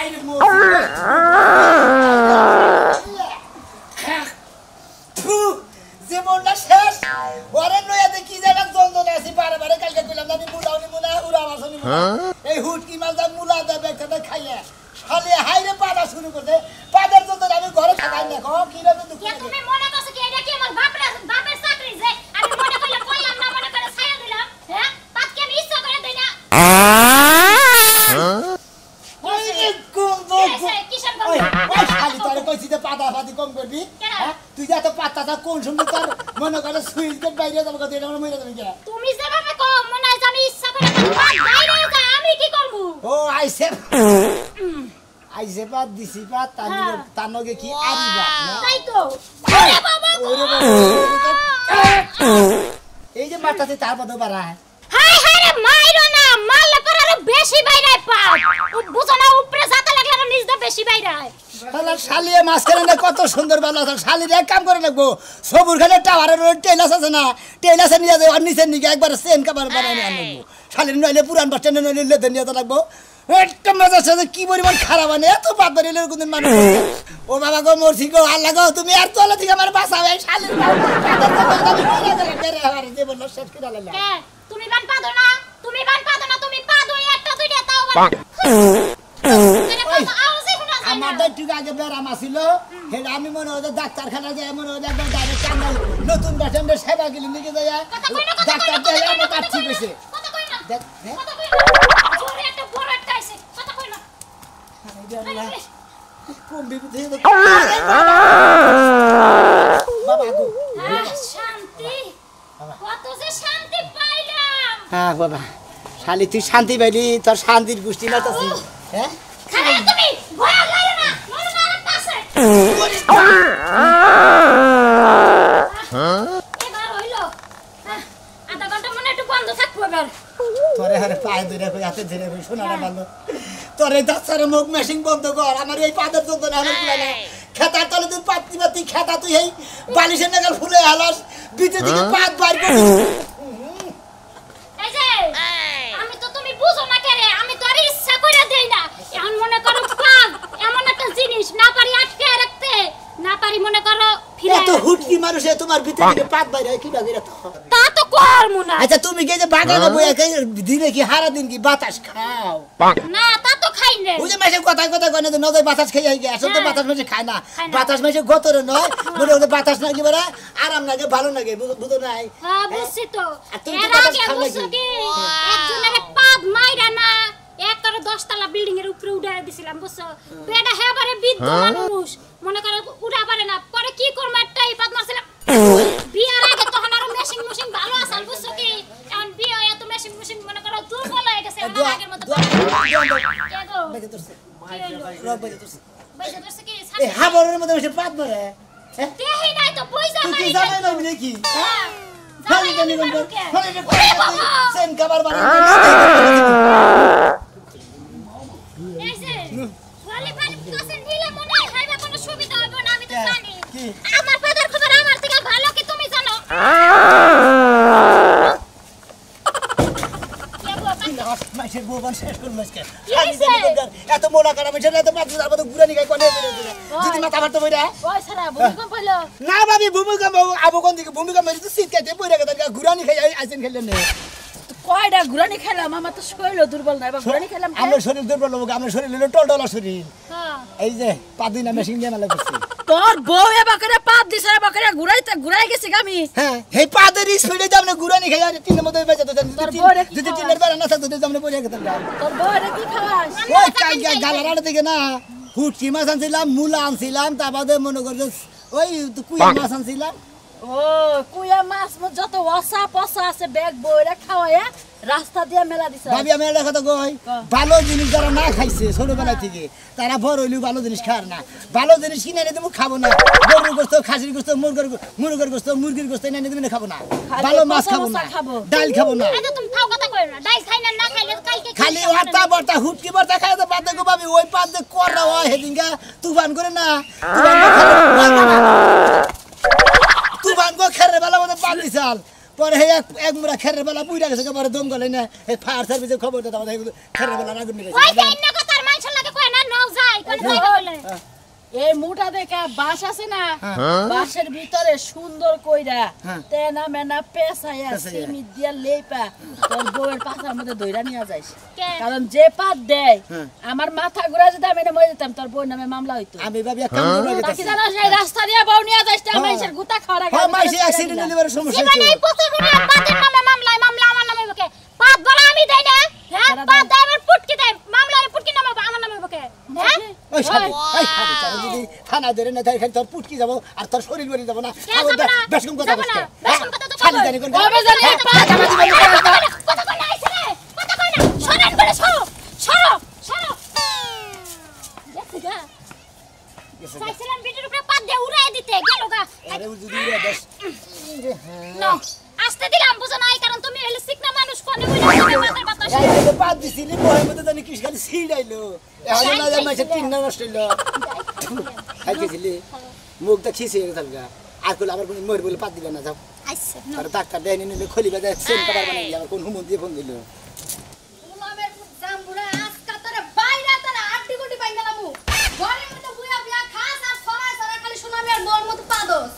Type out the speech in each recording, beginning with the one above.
আইরে মো থু জীবনটা শেষ ওরে নয়াতে কি জায়গা যন্ত্রণা আছে বারে কালকে কইলাম আমি মুলা উড়া মাছনি এই হুটকি মাছ দা মুলা দেবে একটা খাইয়া খালি হাইরে পাড়া শুরু করতে পাদের যন্ত্রণা আমি ঘরে থাকাই না কো কি রে দুঃখ তুমি মনে করছো কি এটা কি আমার বাপের চাকরি যে আমি মনে করলাম না মনে করে ছায়া দিলাম হ্যাঁ পাতকে আমি ইচ্ছা করে দেই না খালি তোরে কইছি যে পাতা পাতি কম করবি হ্যাঁ তুই যা তো পাতাটা কোন সময় তোর মনে করে সুইচ গেট বাইরে যাবো কত এটা মনে যাবে কি তুমি যেভাবে কম মনে হয় আমি ইচ্ছা করে বাইরে যা আমি কি করব ও আইছে পাত দিছি পাত তানগে কি আরিবা তাই তো আরে বাবা এই যে মাথাতে তার পদ বাড়ায় হাই হাই রে মাইরো না মারলে পর আরো বেশি বাইরে পাও বুঝো না উপরে যাতে লাগলে আরো নিচে বেশি বাইরে শালা শালিয়ে মাছ কেনে কত সুন্দর ভালো আছে শালির এক কাম করে লাগবো সবুর খানে টাওয়ারের টেইলাস আছে না টেইলাসে নিয়ে যায় আর নিচে নিয়ে একবার সেন কভার বানাই আনবো শালির নইলে পুরান বাস স্ট্যান্ডে নইলে লেদে নিয়ে তো লাগবো একটা মজা আছে কি পরিমাণ খারাপ মানে এত বাপ বাড়িলে কোনদিন মানুষ ও বাবা গো মরছি গো আল্লাহ গো তুমি আর চলে থেকে আমার বাঁচাও এই শালির যে বললো শেষ করে লাগলা তুমি বান পাদো না তুমি পা দুই একটা দুইটা তাও আমার একটু আগে বেরাম আসিল হেড আমি মনে হয় ডাক্তারখানা যাই মনে হয় একবার ডাইরেক্ট কান্দাল নতুন পেশেন্টের সেবা গেলে নিয়ে যায় ডাক্তার দেখে আমার কাজ ঠিক হয়েছে হ্যাঁ বাবা শালি তুই শান্তি পাইলি তোর শান্তির গোষ্ঠী না তো হ্যাঁ তোরে হারে পায়ে ধরে হাতে ধরে শোনাটা ভালো তোর এই দাঁড়ার মুখ মেশিন বন্ধ কর আমার এই পাদের যন্ত্রণা হলো না খেতার তলে তুই পাতি খেতা তুই এই বালিশের নাগাল ফুলে হালাস ভিতর থেকে পাত বাইর করে আমি তো তুমি বুঝো না কেরে আমি তো আর ইচ্ছা করে দেই না এখন মনে করো পাগ এমন একটা জিনিস না পারি আটকে রাখতে না পারি মনে করো ফিরে এত হুটকি মানুষে তোমার ভিতর থেকে পাত বাইর হয় কি বাগিরা তা তো কর মুনা আচ্ছা তুমি কি যে বাগানে বইয়া দিনে কি সারা দিন কি বাতাস খাও না তা তো খাই না ওই যে মাসে কথা কয় না যে নদে বাতাস খাই আই গেছে আসলে তো বাতাস মাসে খায় না বাতাস মাসে গতরে নয় বলে ওদের বাতাস না কি বলে আরাম লাগে ভালো লাগে বুঝো নাই হ্যাঁ বুঝছি তো এর আগে বুঝছো কি একজনের পাদ মাইরা না একটারে 10 তলা বিল্ডিং এর উপরে উড়ায় দিছিলাম বুঝছো পেটা হেবারে বৃদ্ধ মানুষ মনে করে উড়া পারে না পরে কি করব একটাই পাদ মারছিলাম বিয়ার আগে তখন আর মেশিন ভালো আসাল বুঝছো কি এখন বিয়া এত মেশিন মনে করো দুর্বল হয়ে গেছে আগের মতো বেজে তোরছে রব বেজে তোরছে কি এই হাবরের মধ্যে এসে পাদ ধরে দেহি নাই তো পয়সা নাই তুই জানাই না নাকি হ্যাঁ জানি জানি বন্ধ সেন কভার বানাই এসে ওয়ালি পানি কাছে নিলে মনে খাইবা কোনো সুবিধা হবে না আমি তো জানি আমার পাদার খবর আমার থেকে ভালো কি তুমি জানো মাইশের বউবান শেষ করল আজকে এত মোলা কাটা মাইশের এত মাছ যাবো তো গুড়ানি খাই কোনে যদি মাথা মারতে বইরা ওই সারা ভূমিকম্প হলো না ভাবি ভূমিকম্প আবো কোন দিকে ভূমিকম্প মেরে তো শীত খাইতে বইরা গেছে গুড়ানি খাই আইছেন খেলেন না কয়টা গুড়ানি খেলাম আমার তো শরীর দুর্বল না এবার গুড়ানি খেলাম আমার শরীর দুর্বল হবে আমার শরীর হলো টলটলা শরীর হ্যাঁ এই যে পাদিনা মেশিন দিয়ে মালা করছি তোর বউ এবা করে পাদ দিছে এবা করে ঘুরাই গেছে আমি হ্যাঁ এই পাদের স্পিডে যাব না গুড়ানি খাই আর তিনের মধ্যে বেজে তো যদি তিনের বার না থাকতো তো আমরা পড়ে গেতাম তোর বউ রে কি খাওয়াস ওই কাই গালারাড় দিকে না হুটকি মাছ আনছিলাম মুলা আনছিলাম তার বাদে মনে করছ ওই কুইয়া মাছ আনছিলাম ও কুইয়া মাছ যত ওসা পসা আছে ব্যাগ বইরা খাওয়ায়া রাস্তা দিয়ে মেলা দিছে ভাবি আমি এটা কথা কই ভালো জিনিস যারা না খাইছে ছোটবেলা থেকে তারা বড় হইলে ভালো জিনিস খায় না ভালো জিনিস কিনে এনে তুমি খাবো না গরুর গোশত খাসির গোশত মুরগির গোশত মুরগির গোশত এনে তুমি খাবো না ভালো মাছ খাবো না ডাল খাবো না আচ্ছা তুমি খাও কথা কই না ডাল খাই না না খাইলে কালকে খালি ওটা বড়টা হুটকি বড়টা খাই তো বাদ দেখো ভাবি ওই পাদ দে কররা হয় হেদিনকা তুফান করে না তুফান গো খেরে বেলা মধ্যে পাদ দিছাল পরে এক মুড়া খেরের বেলা পুইরা গেছে পরে দম গলে না ফায়ার সার্ভিসের খবর দাও খেরের বেলা আগুন নিয়ে গেছে ওই যে ইন্ন কথার মানুষ লাগে কয় না নও এই মুটা দেখা বাস আছে না বাসের ভিতরে সুন্দর কইরা তেনা মেনা পেছায়া সিমি দিয়া লেপা তোর বউয়ের পাছার মধ্যে দইরা নিয়ে যাইস কারণ যে পাত দেয় আমার মাথা ঘুরা যদি আমি মরে যেতাম তোর বউর নামে মামলা হইতো আমি ভাবি এক কাম করে তাকি জানা সেই রাস্তা দিয়া বউ নিয়ে যাইস তা মাইশের গুতা খাওয়া হ্যাঁ মাইশে অ্যাক্সিডেন্ট হলে সমস্যা জীবনে এই পথে কোনো পাতের নামে মামলা আমার নামে বকে পাত বলা আমি দেই না হ্যাঁ পাত দেয় আমার পুটকি দেয় মামলা পুটকি নামে আমার নামে বকে হ্যাঁ ওই শালি চল যদি থানা ধরে না তাই তোর পুটকি যাব আর তোর শরীর মরে যাব না বেশকম কথা বলছ বেশকম কথা তো শালি জানি কোন কবে জানি কথা কই না আইছে রে কথা কই না শোনেন বলে সরো দেখছিগা সাইছিলাম বিটির উপরে পাত দিয়ে উড়াই দিতে গেল গা আরে ও যদি রে দেশ না আস্তে দিলাম বুঝো না কারণ তুমি হলে শিখনা মানুষ কোনে বইলা মাথার বাতাস এই পাত দিছিলি বহের মধ্যে জানি কিস খালি ছিড়াইলো এখন না জামাই সে তিন না নষ্ট হইলো খাইতেছিলি মুখটা খিসে গেছে গা আর কইলে আবার কোন মর বলে পাত দিবে না যাও আইছে আর ডাক্তার দেয় নিলে খলিবা দেয় সেন কাবার বানাই আবার কোন হুমন দিয়ে ফোন দিল উলামের জামবুড়া আজকা তোরে বাইরে তোরে আড্ডি গুটি বাইঙ্গালামু ঘরের মধ্যে বুয়া বিয়া খাস আর ছড়ায় ছড়ায় খালি শোনাবি আর দোর মতো পাদস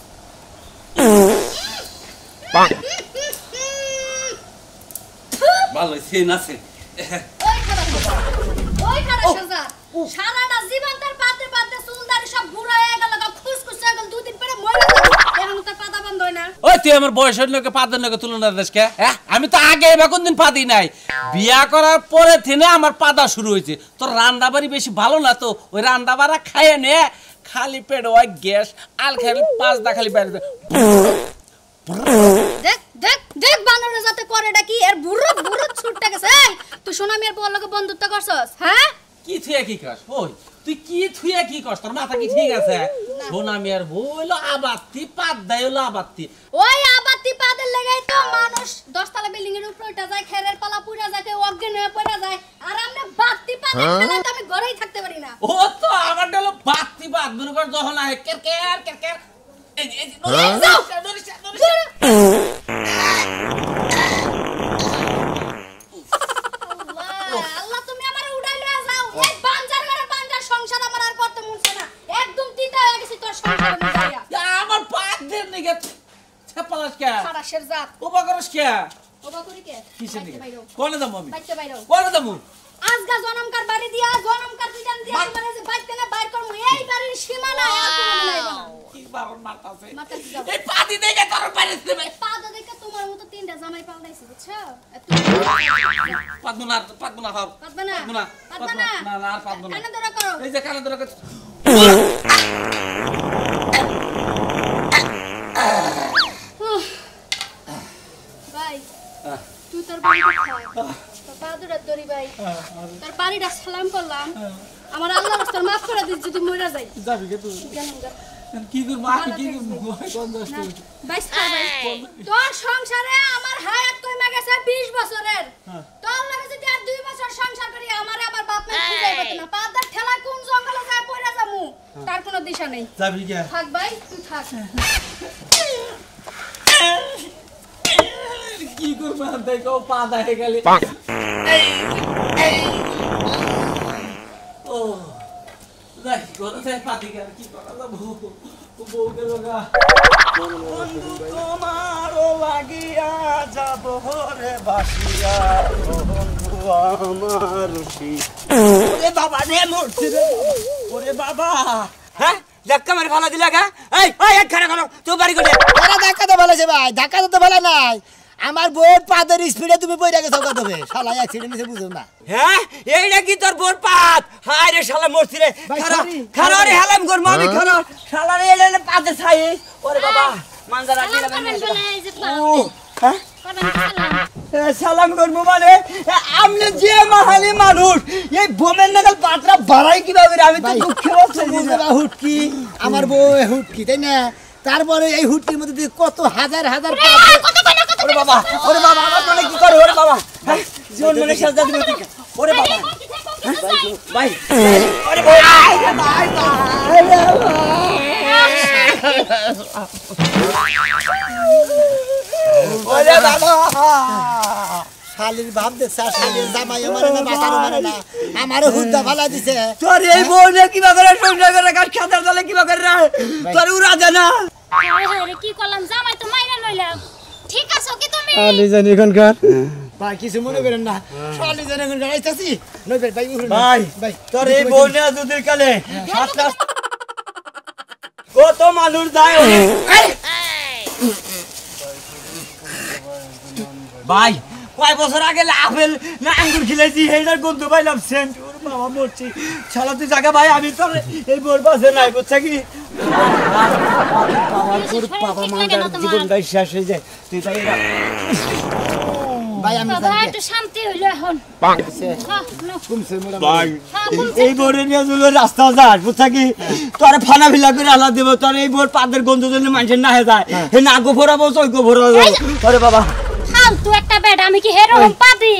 ভালো সেন আছে ওই খারাপ সাজা সারাটা জীবন তার পাতে পাতে চুলদারি সব বুড়া হয়ে গেল খুসখুস হয়ে গেল দুদিন পরে মরে গেল এখন তার পাতা বন্ধ হয় না ওই তুই আমার বয়সের লোকে পাদের লোকে তুলনা দিস কে হ্যাঁ আমি তো আগে এবার কোনদিন পাদি নাই বিয়া করার পরে থেকে আমার পাদা শুরু হয়েছে তোর রান্না বাড়ি বেশি ভালো না তো ওই রান্না বাড়া খাইয়ে নে খালি পেট ওই গ্যাস আল খালি পাঁচ দা খালি বাইরে দেখ দেখ দেখ বানরে যাতে করেটা কি এর বুড়ো বুড়ো ছুটতে গেছে এই তুই সোনামি এর বলকে বন্ধুত্ব করছস হ্যাঁ কি থুয়া কি কর ওই তুই কি থুয়া কি কর তোর মাথা কি ঠিক আছে সোনামি আর বইলো আবাত্তি পাদ দেয় হলো আবাত্তি ওই আবাতি পাদের লাগাই তো মানুষ 10 তলা বিল্ডিং এর উপরে উঠা যায় খেরের পালা পুরা যায় অজ্ঞান হয়ে পড়া যায় আর আমরা বাতি পাদের খেলাতে আমি ঘরেই থাকতে পারি না ও তো আমার হলো বাত্তি পাদ মনে কর যখন আয় কের এই আল্লাহ তুমি আমারে উড়াই লয়ে যাও এই বাঞ্জার ঘরে বাঞ্জার সংসার আমার আর করতে মনছে না একদম তিতা হয়ে গেছে তোর সংসার মিলাইয়া আমার পাদ দের নিকে ছাপালাস কে খারাশের জাত ওবা করস কে ওবা করি কে কিসের নিকে কোনে দাম আমি বাইতে বাইরো কোনে দামু আজগা জনমকার বাড়ি দিয়া জনমকার পিটান দিয়া মানে যে বাইতে না বাইর করমু এই বাড়ির সীমানা আর কোনো নাই না কি বারণ মারতাছে মারতাছে যাও। এই পাদি দেখে তোর বাইরে দেবে পাদা দেখে তোমার মতো তিনটা জামাই পাল্টাইছে বুঝছো পাদমু না হাও পাদবা না পাদমু না না আর পাদমু না কানে ধরে করো এই যে কানে ধরে ভাই তুই তোর বাড়িটা খা তোর বাদুড়ার দড়ি ভাই তোর বাড়িটা সালাম করলাম আমার আল্লাহ রাস্তার মাফ করে দিস যদি মরে যাই যাবি কে তুই গেলাম গা। কি করব আমি কি করব কোন দোষ না, বাইশ খা ভাই। তোর সংসারে আমার হায়াত কমে গেছে 20 বছরের তোর লাগে যদি আর 2 বছর সংসার করি আমারে আমার বাপ মা খুঁজে পাবে না পাদার ঠেলা কোন জঙ্গলে যায় পড়ে যামু তার কোনো দিশা নেই যাবি কে থাক ভাই তুই থাক কি করব দেখো পাদা হয়ে গেলে ও যাই কোথায় পাতি গেল কি করা যাব বউ গেল গা বন্ধু তোমারও লাগিয়া যাব রে বাসিয়া বন্ধু আমার ওরে বাবা রে মরছি রে ওরে বাবা হ্যাঁ ধাক্কা মারি ফালা দিলা গা এই এক খানা করো তুই বাড়ি করে আরে ধাক্কা তো ভালো আছে ভাই ধাক্কা তো ভালো নাই আমার বউর পাদের স্পিডে তুমি বইরা গেছো কত বে শালা অ্যাক্সিডেন্ট হইছে বুঝো না হ্যাঁ এইটা কি তোর বোর পাত হায় রে শালা মরছি রে খারা রে হালাম কর মামি খারা শালা রে এলে পাতে ছাই ওরে বাবা মানজার আগে সালাম করবেন বলে এই যে ও হ্যাঁ করবেন সালাম সালাম করবো মানে আপনি যে মাহালি মানুষ এই বোমের নাগাল পাত্রা বাড়াই কিভাবে আমি তো দুঃখে হুটকি আমার বউ হুটকি তাই না তারপরে এই হুটকির মধ্যে দিয়ে কত হাজার হাজার ওরে বাবা আমার মনে কি করে ওরে বাবা জীবন মনে সাজা দিবে ঠিক ওরে বাবা ভাই ওরে ভাই ওরে বাবা শালির ভাব দেখছ শালির জামাইও মানে না বাতারও মানে না আমারও হুদ্দা ফালা দিছে তোর এই বউ নিয়ে কিবা করে সংসার করে গাছ খাতার দলে কিবা করে রে তোর উড়া যায় না কি করলাম জামাই তো মাইনা লইলাম ঠিক আছো কি তুমি আলি জানি এখানকার ভাই কিছু মনে করেন না শালি জানে কোন গাইতাছি নই ভাই ভাই ভাই তোর এই বউ নিয়ে দুদিন কালে সাতটা কত মানুষ যায় ভাই কয় বছর আগে আপেল না আঙ্গুর খেলেছি এইটার গন্ধ পাইলাম সেন্ট ওর বাবা মরছি শালা তুই জায়গা ভাই আমি তোর এই বোর পাশে নাই বুঝছে কি বাবা মার জীবনটাই শেষ হয়ে যায় তুই তাই ভাই আমি বাবা একটু শান্তি হইলো এখন কমছে মোরা ভাই এই বোরে নিয়ে চলে রাস্তা যাস বুঝছা কি তোর ফানা ফিলা করে আলা দেব তোর এই বোর পাদের গন্ধ জন্য মানুষের না হয়ে যায় হে না গো ভরাবো ওই গো ভরাবো তোরে বাবা ফালতু একটা বেড়া আমি কি হেরো পাদি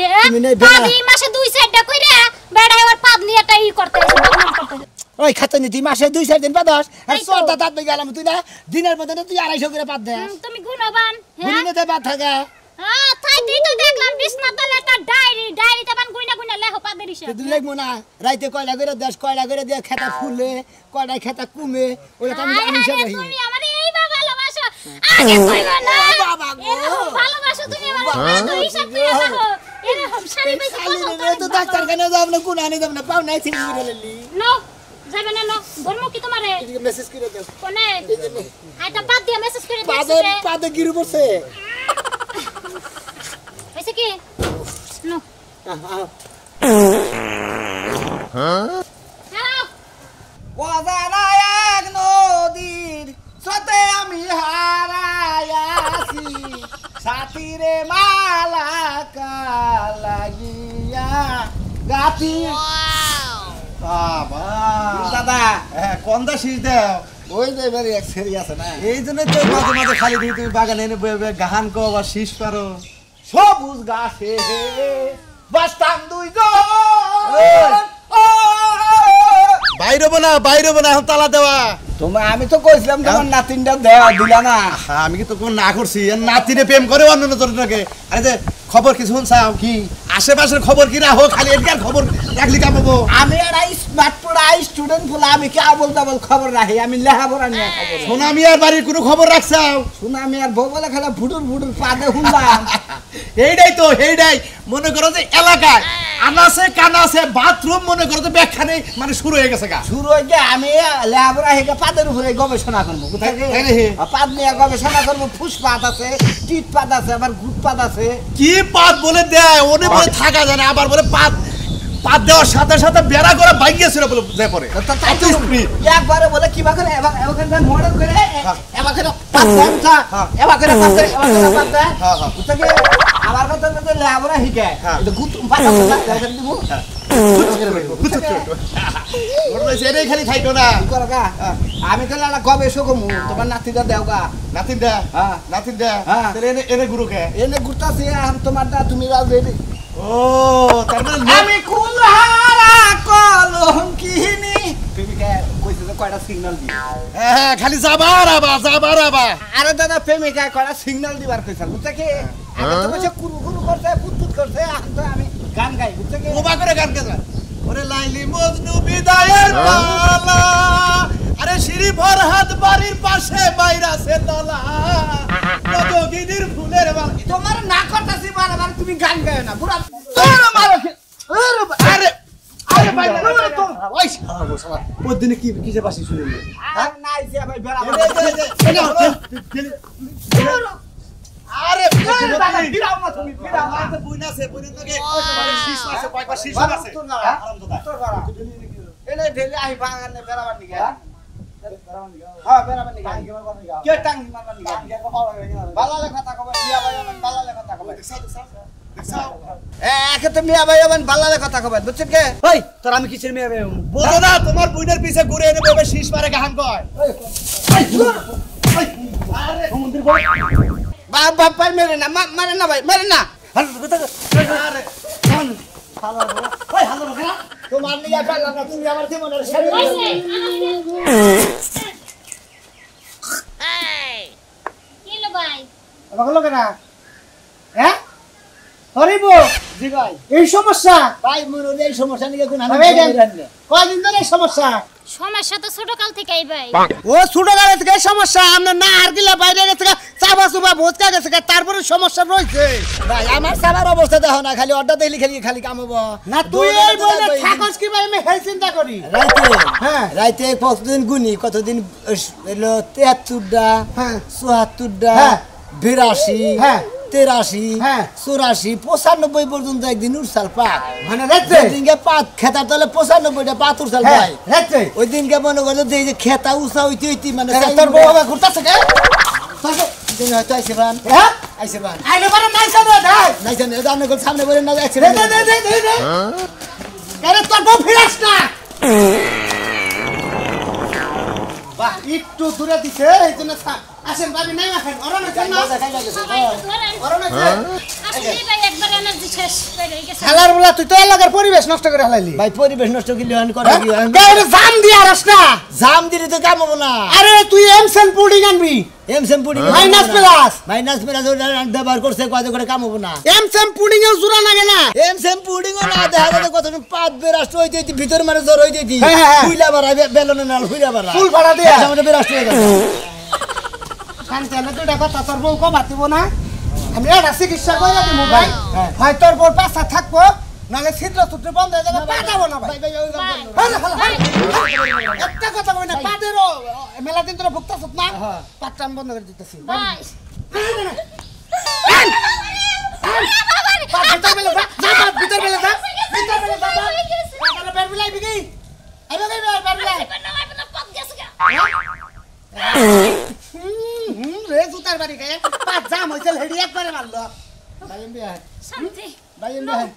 পাদি মাসে 2-4টা কইরা বেড়া এবার পাদ নিয়ে একটা ই করতে বদনাম করতে ওই খাতনি তুই মাসে 2-4 দিন পাদস আর সরটা দাঁত বেগে গেলাম তুই না দিনের মধ্যে তুই 250 করে পাদ দে তুমি গুণবান হ্যাঁ দিনেতে পাদ থাকে তাই তুই তো দেখলাম বিছনার তলে একটা ডায়েরিতে বান গুইনা গুইনা লেখো পাদের হিসাব তুই লাগবো না রাইতে কয়লা করে দেশ কয়লা করে দিয়ে খেতা ফুলে কয়লা খেতা কুমে ওটা আমি হিসাব রাখি তুমি আমারে এইবার ভালোবাসো আগে কইবা না বাবা গো এরকম ভালোবাসো তুমি আমারে তো হিসাব করে রাখো এরকম শাড়ি বেশি পছন্দ তো ডাক্তার কেন যাব না কোন আনি যাব না পাও নাই ছিড়ি করে ললি নো যাবে না নো ধর্ম কি তোমারে মেসেজ করে দাও কোনে আইটা পাদ দিয়ে মেসেজ করে পাদে দিছে পাদে গিরু পড়ছে হইছে কি নো হ্যালো অজানা এক নদীর সাথে আমি হারায়াছি সাথীরে মালা লাগিয়া গাছি বাবা দাদা কোনটা শীষ দাও ওই যে এবারে এক সেরি আছে না এই জন্য তো মাঝে মাঝে খালি দিই তুমি বাগানে এনে গাহান কো বা শীষ পারো সবুজ গাছে বাস্তাম দুইজন বাইরে না এখন তালা দেওয়া তোমার আমি তো কইছিলাম তোমার নাতিনটা দেওয়া দিলা না আমি কি তো কোন না করছি নাতিনে প্রেম করে অন্য জনকে আরে যে খবর কি শুনছাও কি আশেপাশের খবর কি রাখো খালি এদিকের খবর রাখলি কামাবো আমি একটা স্মার্ট পড়া স্টুডেন্ট বলে আমি কি আবল তাবল খবর রাখি আমি লেখাপড়া নিয়ে খবর সোনামিয়ার বাড়ির কোনো খবর রাখছাও সুনামি আর বউ বলে খেলা ফুটুর পাদে হুনলাম এইটাই মনে করো যে এলাকায় আনাসে কানাসে বাথরুম মনে করো যে ব্যাখ্যা নেই মানে শুরু হয়ে গেছে গা শুরু হয়ে গিয়ে আমি লেখাপড়া হেগে পাদের উপরে গবেষণা করবো কোথায় পাদ নিয়ে গবেষণা করবো ফুসপাত আছে টিট পাত আছে আবার গুট পাত আছে কি পাত বলে দেয় ওনে বলে থাকা যায় না আবার বলে পাত দেওয়ার সাথে সাথে বেড়া করে বাইকেছিল বলে যায় পরে একবারে বলে কিবা করে এবার মডেল করে এবার করে পাত দেয় এবার করে পাত দেয় বুঝতে আমার কথা বলতে লেখাপড়া শিখায় এটা গুট পাত দিব খালি খাইতো না আমি তো গবেষক তোমার নাতিটা দেও গা নাতিন দে এনে গুরুকে এনে ঘুরতাছি তোমার দা তুমি রাজনীতি ও তার মানে আমি কুলহারা কলঙ্কিনী তুমি কইছে যে কয়টা সিগন্যাল দি হ্যাঁ খালি যাবার আবা আরে দাদা প্রেমিকা কয়টা সিগন্যাল দিবার কইছাল বুঝছ কি আমি তো কইছে কুরু করতে পুতপুত করতে তো আমি গান গাই বুঝছ কি ওবা করে গান গায় ওরে লাইলি মজনু বিদায়ের পালা আরে শ্রী ফরহাদ বাড়ির পাশে বাইরা সে তলা নদগিদির ফুলের বালা তোমার না করতাছি বারবার তুমি গান গায় না পুরা আরে আরে ভাই ওই শালা ওই দিনে কি কিসে বাসি শুনে আর নাই যে ভাই বেড়া আরে বিরাম না তুমি বিরাম না বুইনা সে বুইনা তোকে শীষ আছে কয়বার শীষ আছে এনে ঢেলে আই বাগানে বেড়াবার নিগে হ্যাঁ বেড়াবার নিগে কে টাঙ্গি মারবার নিগে বালালে কথা কবে মিয়া ভাই আমার বালালে কথা কবে একে তো মিয়া ভাই আমার বালালে কথা কবে বুঝছেন কে ওই তোর আমি কিসের মেয়ে বলো না তোমার বুইনার পিছে ঘুরে এনে ববে শীষ মারে গাহান কয় আরে মন্দির বল বাপ ভাই মেরে না মারে না ভাই মেরে না আরে ওই হালো না তোমার নিয়া পারলাম না তুমি আমার জীবনের শেষ কি লো ভাই ভালো কেনা হ্যাঁ হরিব জি ভাই এই সমস্যা ভাই মনে এই সমস্যা নিয়ে কোন আমি কয়দিন ধরে এই সমস্যা সমস্যা তো ছোট কাল থেকেই ভাই ও ছোট গাড়ি থেকে সমস্যা আমরা না আর গিলা বাইরে গেছে চাবা চুবা ভোজকা গেছে তারপরে সমস্যা রয়েছে ভাই আমার সাবার অবস্থা দেখো না খালি অর্ডার দেখলি খালি কাম হবো না তুই এই বলে থাকস কি ভাই আমি হেল চিন্তা করি রাইতে হ্যাঁ রাইতে কতদিন গুনি কতদিন এলো 73টা হ্যাঁ 74টা হ্যাঁ 82 হ্যাঁ 83 হ্যাঁ 84 95 পর্যন্ত একদিন উড়সাল পাক মানে রাতে দিনকে পাত খেতার তলে 95টা পাত উড়সাল হ্যাঁ ভাই রাতে ওই দিনকে মনে করলো যে এই যে খেতা উষা হইতে হইতে মানে তোর বউ আবার ঘুরতাছে কে দিন হয়তো আইছে বান হ্যাঁ আইছে বান আইলে পারে নাই সামনে দেখ নাই জানে জানে কোন সামনে বলে না দে অ্যাক্সিডেন্ট দে দে দে দে আরে তোর বউ ফিরাস না বাহ একটু দূরে দিছে এই জন্য আসেন ভাবি নাই আসেন অরণ আছেন না অরণ আছে আসলে ভাই একবার এনার্জি শেষ হয়ে গেছে খেলার বলা তুই তো এলাকার পরিবেশ নষ্ট করে হালাইলি ভাই পরিবেশ নষ্ট করলে হন করে কি হয় গায়ে জাম দিয়ে আরস না জাম দিলে তো কাম হবে না আরে তুই এমসেন পুডিং আনবি এমসেম পুডিং মাইনাস প্লাস ব্যবহার করছে কত করে কাম হবে না এমসেন পুডিং এও জোড়া লাগে না এমসেম পুডিং ও না দেখা যায় কত পাত বেরাষ্ট হইতে হইতে ভিতর মানে জ্বর হইতে হইতে হ্যাঁ, হ্যাঁ, হ্যাঁ। ফুইলা বাড়া বেলনে নাল ফুইলা বাড়া ফুল ভাড়া দিয়া আমাদের বেরাষ্ট হয়ে গেছে শান্তি আলে তুই দেখো তোর বউ কো বাতিব না আমি এটা চিকিৎসা করে দিব ভাই হ্যাঁ। হয় তোর বউ পাশা থাকবো নালে ছিদ্র সূত্র বন্ধ হয়ে যাবে পাঠাবো না ভাই ভাই ভাই ওই কাম করো না। হালে, হালে, হালে। একটা কথা কই না পাদেরও মেলা দিন ধরে ভুগতাছ না হ্যাঁ। পাটটা আমি বন্ধ করে দিতেছি ভাই পাট ভিতর বেলে যা যা পাট ভিতর বেলে যা ভিতর বেলে যা পাটটা বের বিলাই বিগি আরে বের বিলাই রে জুতার বাড়ি গায়ে পাট জাম হইছিল হেডি একবারে মারলো ভাই এমবি আয় শান্তি ভাই এমবি আয়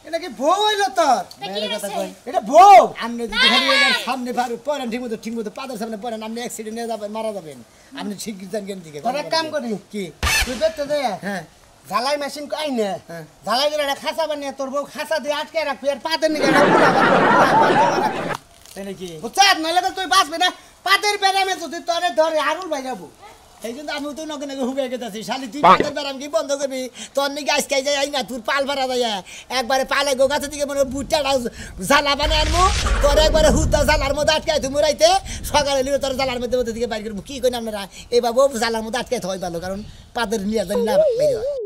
এটা কি বউ হইলো তোর দেখি গেছে এটা বউ আপনি যদি খালি এবার সামনে পড়েন ঠিকমতো পাতার সামনে পড়েন আপনি অ্যাক্সিডেন্টে যাবেন মারা যাবেন আপনি ঠিক জান কেন দিকে তোর এক কাম করি কি তুই দেখতে দে হ্যাঁ ঝালাই মেশিন কই নে হ্যাঁ। ঝালাই করে একটা খাসা বানিয়ে তোর বউ খাসা দিয়ে আটকে রাখবি আর পাতের নিকে তাই নাকি বুঝছাস নইলে তো তুই বাঁচবি না পাতের বেরামে যদি তোরে ধরে আরুল ভাই যাবো এই জন্য আমি তো নকে নকে হুবে গেছি শালি তুই পাতার বেড়াম কি বন্ধ করবি তোর নাকি আজকে যাই না তোর পাল ভাড়া যায় একবারে পালে গো গাছে দিকে মনে বুটটা জ্বালা বানে আনবো তোর একবারে হুদা জ্বালার মধ্যে আটকাই তুমি রাইতে সকালে নিয়ে তোর জ্বালার মধ্যে মধ্যে দিকে বাইর করবো কি করেন আপনারা এই বাবু জ্বালার মধ্যে আটকাই হয় ভালো কারণ পাদের নিয়ে জানি না বের হয়